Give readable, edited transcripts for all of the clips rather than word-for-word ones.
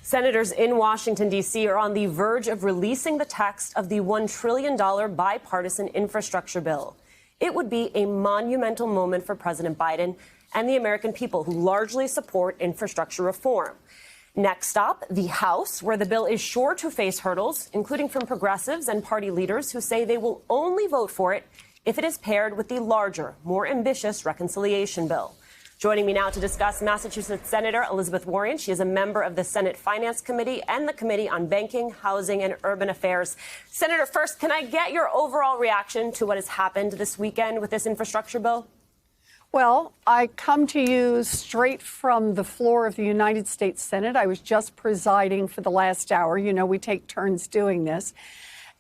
Senators in Washington, D.C. are on the verge of releasing the text of the $1 trillion bipartisan infrastructure bill. It would be a monumental moment for President Biden and the American people who largely support infrastructure reform. Next stop, the House, where the bill is sure to face hurdles, including from progressives and party leaders who say they will only vote for it if it is paired with the larger, more ambitious reconciliation bill. Joining me now to discuss, Massachusetts Senator Elizabeth Warren. She is a member of the Senate Finance Committee and the Committee on Banking, Housing and Urban Affairs. Senator, first, can I get your overall reaction to what has happened this weekend with this infrastructure bill? Well, I come to you straight from the floor of the United States Senate. I was just presiding for the last hour. You know, we take turns doing this.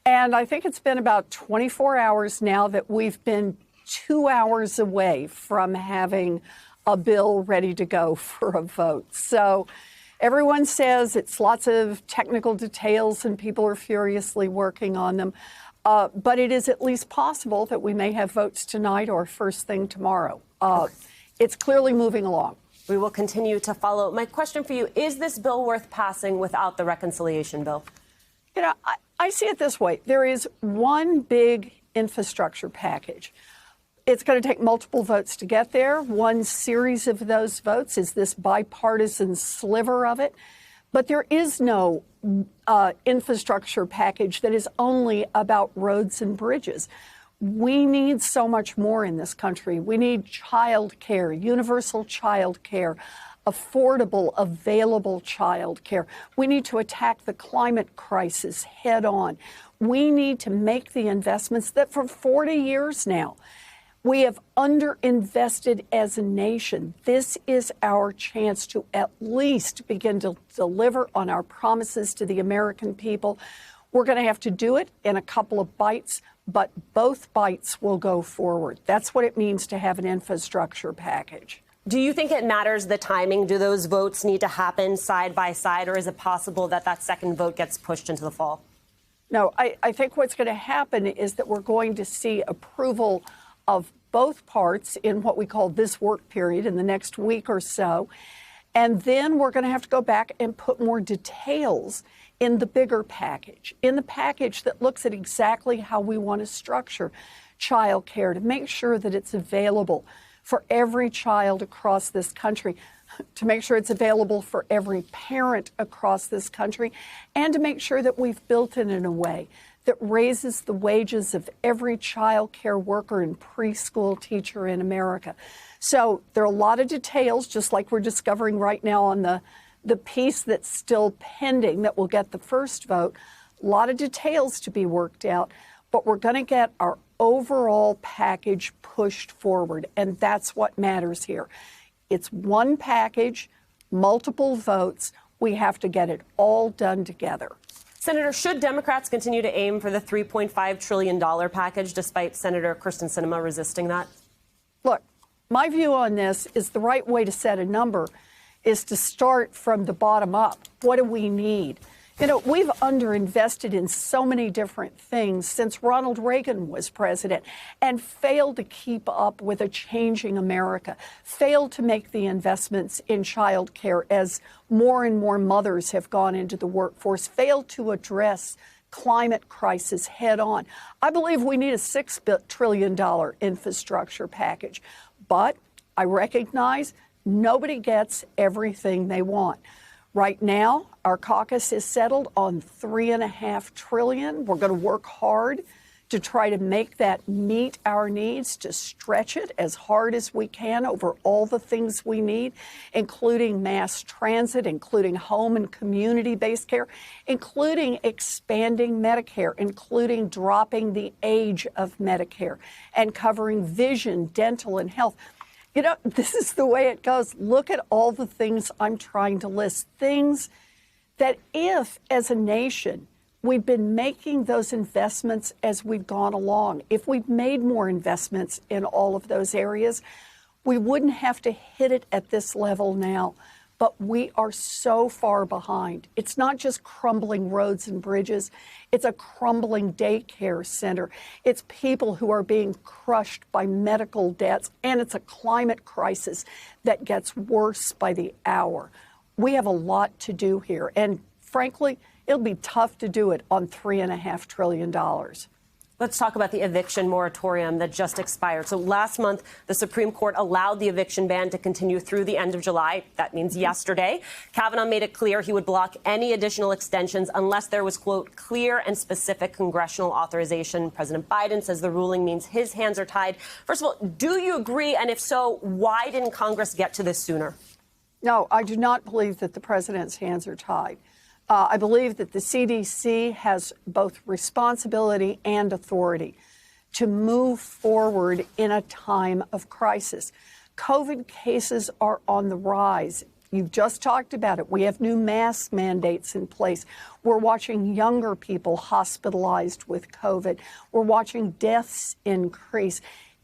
And I think it's been about 24 hours now that we've been 2 hours away from having a bill ready to go for a vote. So everyone says it's lots of technical details and people are furiously working on them. But it is at least possible that we may have votes tonight or first thing tomorrow. It's clearly moving along. We will continue to follow. My question for you, is this bill worth passing without the reconciliation bill? You know, I see it this way. There is one big infrastructure package. It's going to take multiple votes to get there. One series of those votes is this bipartisan sliver of it. But there is no infrastructure package that is only about roads and bridges. We need so much more in this country. We need child care, universal child care, affordable, available child care. We need to attack the climate crisis head on. We need to make the investments that for 40 years now we have underinvested as a nation. This is our chance to at least begin to deliver on our promises to the American people. We're going to have to do it in a couple of bites, but both bites will go forward. That's what it means to have an infrastructure package. Do you think it matters the timing? Do those votes need to happen side by side, or is it possible that that second vote gets pushed into the fall? No, I think what's going to happen is that we're going to see approval of both parts in what we call this work period in the next week or so. And then we're going to have to go back and put more details in the bigger package, in the package that looks at exactly how we want to structure child care to make sure that it's available for every child across this country, to make sure it's available for every parent across this country, and to make sure that we've built it in a way that raises the wages of every child care worker and preschool teacher in America. So there are a lot of details, just like we're discovering right now on the piece that's still pending that will get the first vote. A lot of details to be worked out, but we're going to get our overall package pushed forward, and that's what matters here. It's one package, multiple votes. We have to get it all done together. Senator, should Democrats continue to aim for the $3.5 trillion package, despite Senator Kyrsten Sinema resisting that? Look, my view on this is the right way to set a number is to start from the bottom up. What do we need? You know, we've underinvested in so many different things since Ronald Reagan was president and failed to keep up with a changing America, failed to make the investments in child care as more and more mothers have gone into the workforce, failed to address climate crisis head on. I believe we need a $6 trillion infrastructure package, but I recognize nobody gets everything they want. Right now, our caucus is settled on $3.5 trillion. We're going to work hard to try to make that meet our needs, to stretch it as hard as we can over all the things we need, including mass transit, including home and community-based care, including expanding Medicare, including dropping the age of Medicare, and covering vision, dental, and health. You know, this is the way it goes. Look at all the things I'm trying to list, things that if, as a nation, we've been making those investments as we've gone along, if we've made more investments in all of those areas, we wouldn't have to hit it at this level now. But we are so far behind. It's not just crumbling roads and bridges. It's a crumbling daycare center. It's people who are being crushed by medical debts. And it's a climate crisis that gets worse by the hour. we have a lot to do here. And frankly, it'll be tough to do it on $3.5 trillion. Let's talk about the eviction moratorium that just expired. So last month, the Supreme Court allowed the eviction ban to continue through the end of July. That means yesterday. Kavanaugh made it clear he would block any additional extensions unless there was, quote, clear and specific congressional authorization. President Biden says the ruling means his hands are tied. First of all, do you agree? And if so, why didn't Congress get to this sooner? No, I do not believe that the president's hands are tied. I believe that the CDC has both responsibility and authority to move forward in a time of crisis. COVID cases are on the rise. You've just talked about it. We have new mask mandates in place. We're watching younger people hospitalized with COVID. We're watching deaths increase.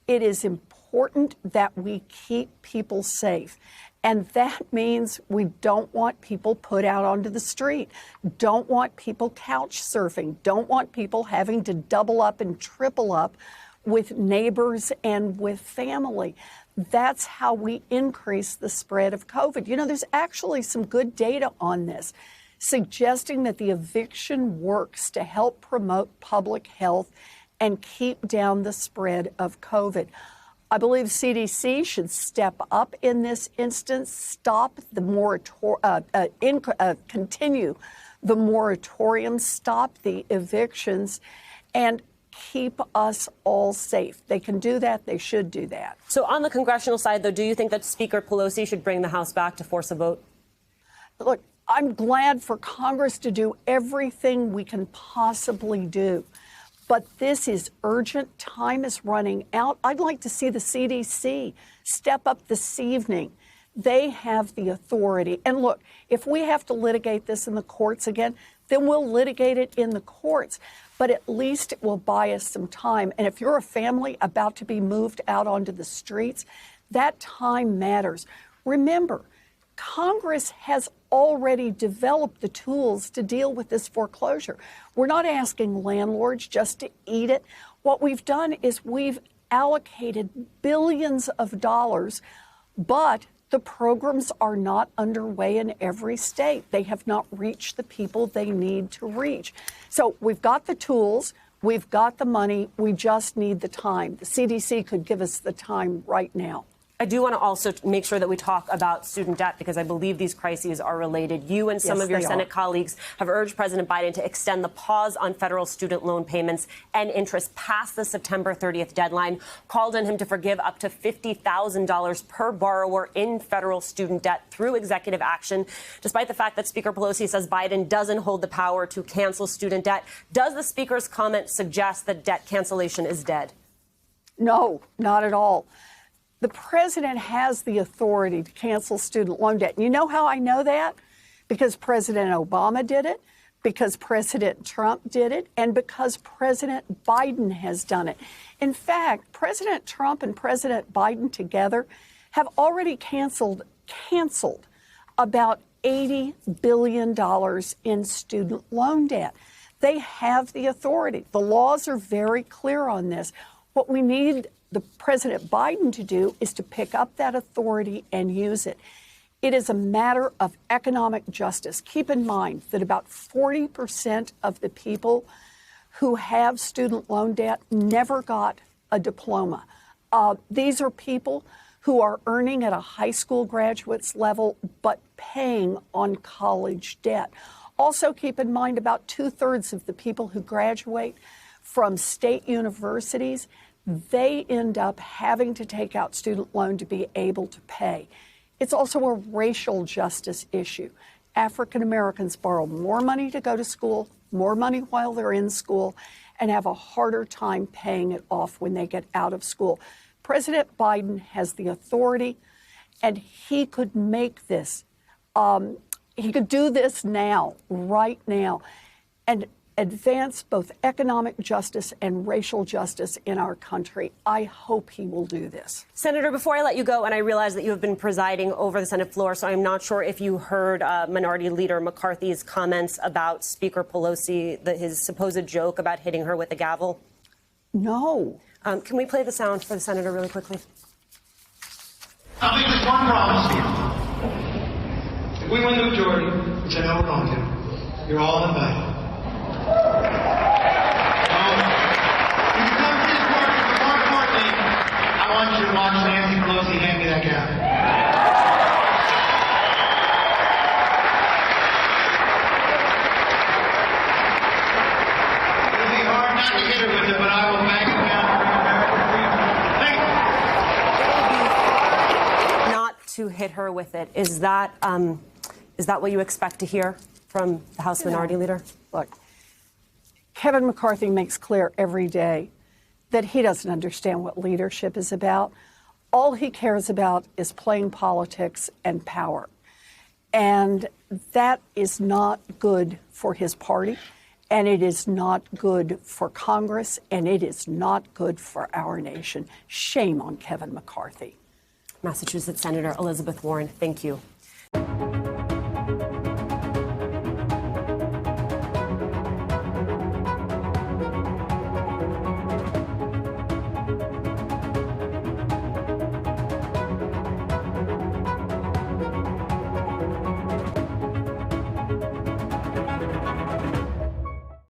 It is important that we keep people safe. And that means we don't want people put out onto the street, don't want people couch surfing, don't want people having to double up and triple up with neighbors and with family. That's how we increase the spread of COVID. You know, there's actually some good data on this, suggesting that the eviction works to help promote public health and keep down the spread of COVID. I believe CDC should step up in this instance, stop the continue the moratorium, stop the evictions, and keep us all safe. They can do that. They should do that. So on the congressional side, though, do you think that Speaker Pelosi should bring the House back to force a vote? Look, I'm glad for Congress to do everything we can possibly do. But this is urgent. Time is running out. I'd like to see the CDC step up this evening. They have the authority. And look, if we have to litigate this in the courts again, then we'll litigate it in the courts. But at least it will buy us some time. And if you're a family about to be moved out onto the streets, that time matters. Remember, Congress has already developed the tools to deal with this foreclosure. We're not asking landlords just to eat it. What we've done is we've allocated billions of dollars, but the programs are not underway in every state. They have not reached the people they need to reach. So we've got the tools, we've got the money, we just need the time. The CDC could give us the time right now. I do want to also make sure that we talk about student debt because I believe these crises are related. You and some of your Senate colleagues have urged President Biden to extend the pause on federal student loan payments and interest past the September 30th deadline, called on him to forgive up to $50,000 per borrower in federal student debt through executive action, despite the fact that Speaker Pelosi says Biden doesn't hold the power to cancel student debt. Does the Speaker's comment suggest that debt cancellation is dead? No, not at all. The president has the authority to cancel student loan debt. And you know how I know that? Because President Obama did it, because President Trump did it, and because President Biden has done it. In fact, President Trump and President Biden together have already canceled about $80 billion in student loan debt. They have the authority. The laws are very clear on this. What we need the President Biden to do is to pick up that authority and use it. It is a matter of economic justice. Keep in mind that about 40% of the people who have student loan debt never got a diploma. These are people who are earning at a high school graduate's level but paying on college debt. Also keep in mind about 2/3 of the people who graduate from state universities, they end up having to take out student loan to be able to pay. It's also a racial justice issue. African Americans borrow more money to go to school, more money while they're in school, and have a harder time paying it off when they get out of school. President Biden has the authority, and he could make this. He could do this now, right now, and advance both economic justice and racial justice in our country. I hope he will do this. Senator, before I let you go, and I realize that you have been presiding over the Senate floor, so I'm not sure if you heard Minority Leader McCarthy's comments about Speaker Pelosi, his supposed joke about hitting her with a gavel. No. Can we play the sound for the senator really quickly? I'll make just one promise to you. we win the majority, which I know we're going to, you're all invited. You can come to this party, but more importantly, I want you to watch Nancy Pelosi hand me that gavel. It'll be hard not to hit her with it, but I will bang it down for American freedom. Thank you. Not to hit her with it. Is that what you expect to hear from the House Minority Leader? Look, Kevin McCarthy makes clear every day that he doesn't understand what leadership is about. All he cares about is playing politics and power. And that is not good for his party, and it is not good for Congress, and it is not good for our nation. Shame on Kevin McCarthy. Massachusetts Senator Elizabeth Warren, thank you.